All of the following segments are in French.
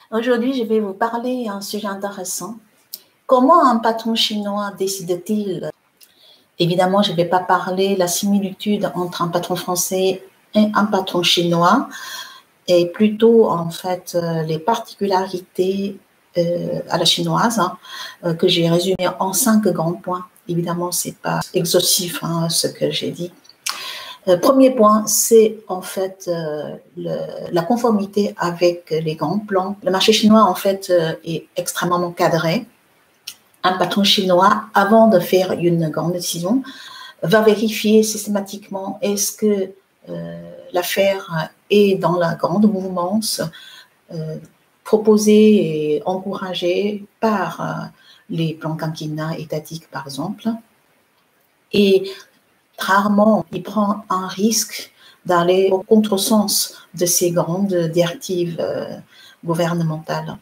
Aujourd'hui, je vais vous parler d'un sujet intéressant. Comment un patron chinois décide-t-il? Évidemment, je ne vais pas parler de la similitude entre un patron français et un patron chinois, et plutôt en fait les particularités à la chinoise que j'ai résumé en 5 grands points. Évidemment, ce n'est pas exhaustif ce que j'ai dit. Premier point, c'est en fait la conformité avec les grands plans. Le marché chinois en fait est extrêmement cadré. Un patron chinois, avant de faire une grande décision, va vérifier systématiquement est-ce que l'affaire est dans la grande mouvance proposée et encouragée par les plans quinquennats étatiques, par exemple. Et rarement, il prend un risque d'aller au contresens de ces grandes directives gouvernementales.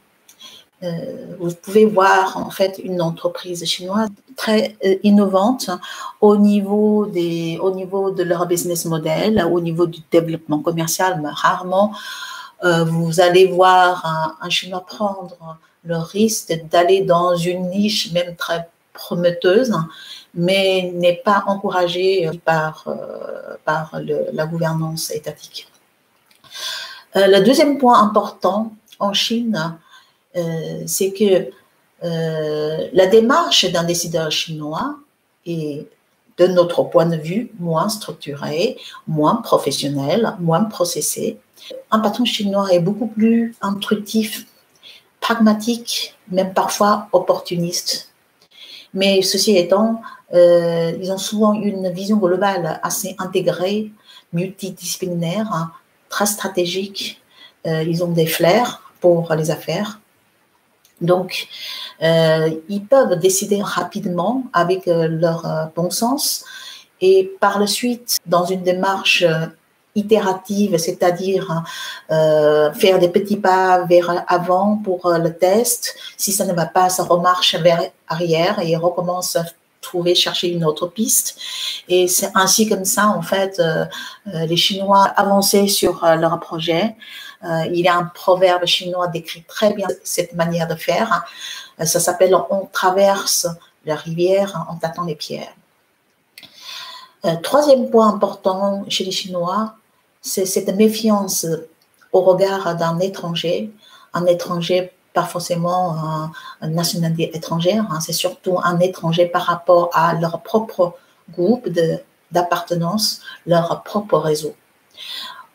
Vous pouvez voir en fait une entreprise chinoise très innovante au niveau de leur business model, au niveau du développement commercial, mais rarement vous allez voir un Chinois prendre le risque d'aller dans une niche même très prometteuse, mais n'est pas encouragé par la gouvernance étatique. Le deuxième point important en Chine, c'est que la démarche d'un décideur chinois est, de notre point de vue, moins structurée, moins professionnelle, moins processée. Un patron chinois est beaucoup plus intuitif, pragmatique, même parfois opportuniste. Mais ceci étant, ils ont souvent une vision globale assez intégrée, multidisciplinaire, très stratégique. Ils ont des flairs pour les affaires. Donc, ils peuvent décider rapidement avec leur bon sens et par la suite, dans une démarche itérative, c'est-à-dire faire des petits pas vers avant pour le test. Si ça ne va pas, ça remarche vers arrière et recommence à chercher une autre piste. Et c'est ainsi comme ça, en fait, les Chinois avançaient sur leur projet. Il y a un proverbe chinois décrit très bien cette manière de faire. Ça s'appelle « on traverse la rivière en tâtant les pierres ». Troisième point important chez les Chinois, c'est cette méfiance au regard d'un étranger. Un étranger, pas forcément une nationalité étrangère, c'est surtout un étranger par rapport à leur propre groupe d'appartenance, leur propre réseau.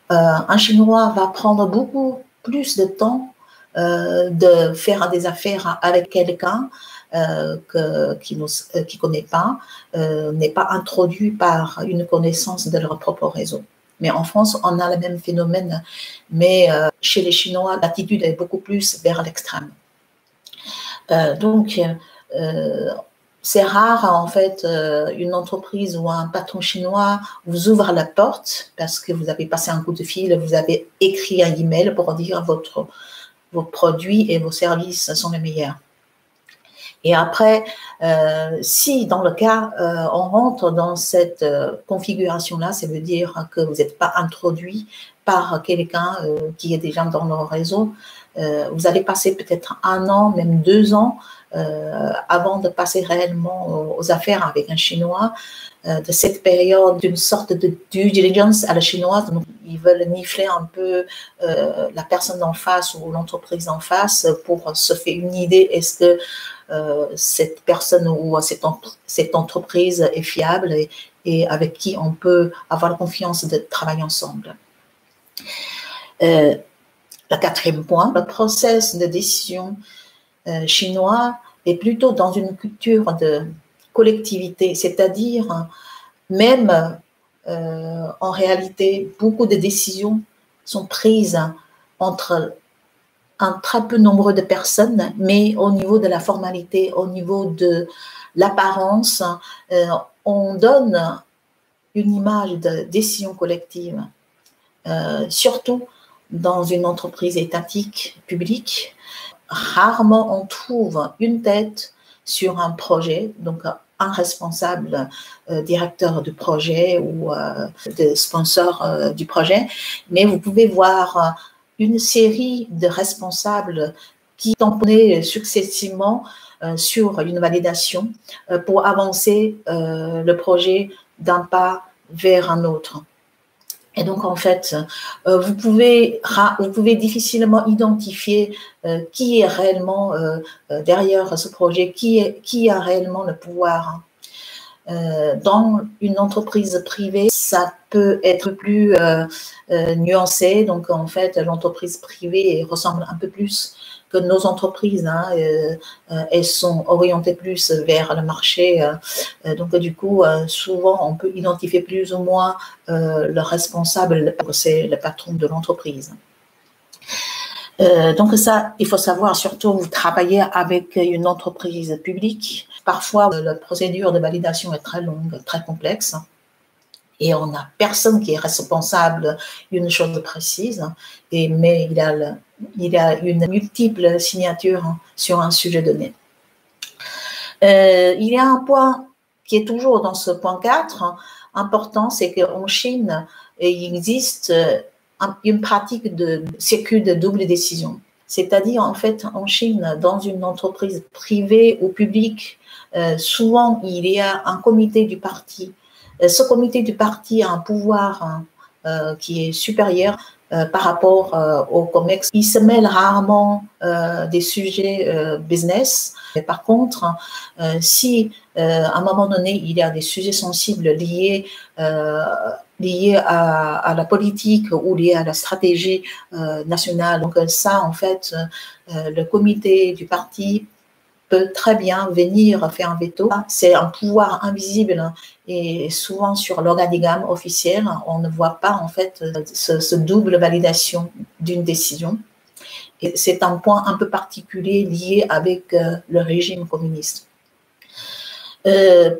Un Chinois va prendre beaucoup plus de temps de faire des affaires avec quelqu'un qui ne connaît pas, n'est pas introduit par une connaissance de leur propre réseau. Mais en France, on a le même phénomène, mais chez les Chinois, l'attitude est beaucoup plus vers l'extrême. Donc, c'est rare, en fait, une entreprise ou un patron chinois vous ouvre la porte parce que vous avez passé un coup de fil, vous avez écrit un email pour dire vos produits et vos services sont les meilleurs. Et après, si dans le cas, on rentre dans cette configuration-là, ça veut dire que vous n'êtes pas introduit par quelqu'un qui est déjà dans le réseau, vous allez passer peut-être 1 an, même 2 ans, avant de passer réellement aux affaires avec un Chinois, de cette période d'une sorte de due diligence à la chinoise. Donc, ils veulent nifler un peu la personne en face ou l'entreprise en face pour se faire une idée, est-ce que cette personne ou cette entreprise est fiable et avec qui on peut avoir la confiance de travailler ensemble. Le 4e point, le process de décision chinois est plutôt dans une culture de collectivité, c'est-à-dire même en réalité, beaucoup de décisions sont prises entre un très peu nombreux de personnes, mais au niveau de la formalité, au niveau de l'apparence, on donne une image de décision collective, surtout dans une entreprise étatique publique. Rarement on trouve une tête sur un projet, donc un responsable directeur du projet ou de sponsor du projet, mais vous pouvez voir une série de responsables qui tamponnaient successivement sur une validation pour avancer le projet d'un pas vers un autre. Et donc, en fait, vous pouvez difficilement identifier qui est réellement derrière ce projet, qui a réellement le pouvoir. Dans une entreprise privée, ça peut être plus nuancé. Donc, en fait, l'entreprise privée ressemble un peu plus que nos entreprises. Elles sont orientées plus vers le marché. Donc, du coup, souvent, on peut identifier plus ou moins le responsable, c'est le patron de l'entreprise. Donc ça, il faut savoir, surtout vous travaillez avec une entreprise publique. Parfois, la procédure de validation est très longue, très complexe. Et on n'a personne qui est responsable d'une chose précise. Mais il y a une multiple signature sur un sujet donné. Il y a un point qui est toujours dans ce point 4, important, c'est qu'en Chine, il existe une pratique de circuit de double décision. C'est-à-dire, en fait, en Chine, dans une entreprise privée ou publique, souvent, il y a un comité du parti. Ce comité du parti a un pouvoir qui est supérieur par rapport au COMEX. Il se mêle rarement des sujets business. Mais par contre, si à un moment donné, il y a des sujets sensibles liés à la politique ou liés à la stratégie nationale, donc ça, en fait, le comité du parti peut très bien venir faire un veto. C'est un pouvoir invisible et souvent sur l'organigramme officiel, on ne voit pas en fait ce double validation d'une décision. Et c'est un point un peu particulier lié avec le régime communiste. Dernier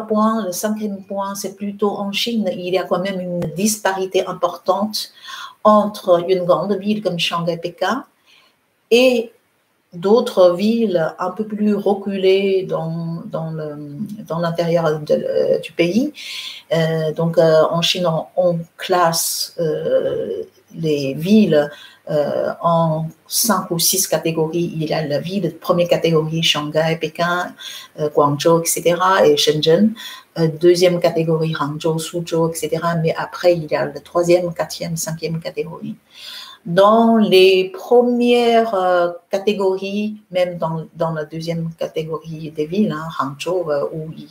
point, le 5e point, c'est plutôt en Chine, il y a quand même une disparité importante entre une grande ville comme Shanghai, Pékin et d'autres villes un peu plus reculées dans l'intérieur du pays. Donc, en Chine, on classe les villes en 5 ou 6 catégories. Il y a la ville de première catégorie, Shanghai, Pékin, Guangzhou, etc., et Shenzhen. Deuxième catégorie, Hangzhou, Suzhou, etc. Mais après, il y a la 3e, 4e, 5e catégorie. Dans les premières catégories, même dans la 2e catégorie des villes, Hangzhou, où il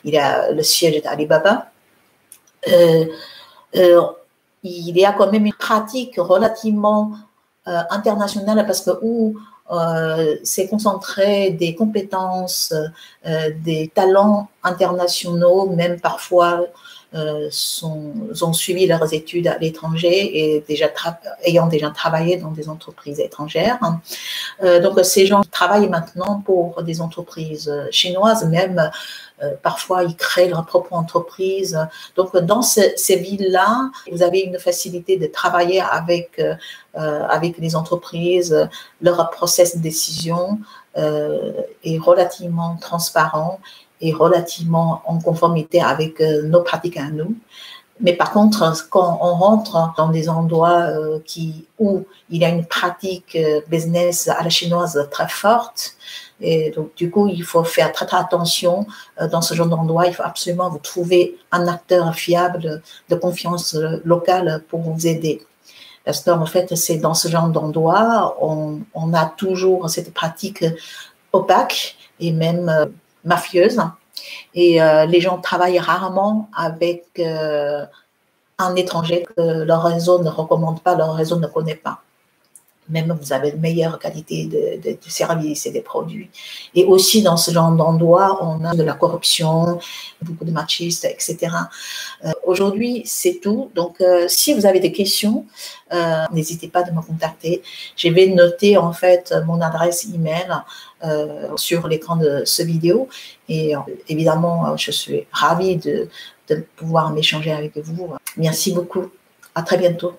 y a le siège d'Alibaba, il y a quand même une pratique relativement internationale parce que où c'est concentré des compétences, des talents internationaux, même parfois ont suivi leurs études à l'étranger et ayant déjà travaillé dans des entreprises étrangères. Donc, ces gens travaillent maintenant pour des entreprises chinoises, même parfois ils créent leur propre entreprise. Donc, dans ces villes-là, vous avez une facilité de travailler avec les entreprises. Leur process de décision est relativement transparent et relativement en conformité avec nos pratiques à nous. Mais par contre, quand on rentre dans des endroits où il y a une pratique business à la chinoise très forte, et donc du coup, il faut faire très, très attention dans ce genre d'endroit. Il faut absolument vous trouver un acteur fiable de confiance locale pour vous aider. Parce qu'en fait, c'est dans ce genre d'endroit, on a toujours cette pratique opaque et même mafieuse. Et les gens travaillent rarement avec un étranger que leur réseau ne recommande pas, leur réseau ne connaît pas. Même vous avez une meilleure qualité de services et des produits. Et aussi, dans ce genre d'endroit, on a de la corruption, beaucoup de machistes, etc. Aujourd'hui, c'est tout. Donc, si vous avez des questions, n'hésitez pas à me contacter. Je vais noter, en fait, mon adresse email sur l'écran de ce vidéo. Et évidemment, je suis ravie de pouvoir m'échanger avec vous. Merci beaucoup. À très bientôt.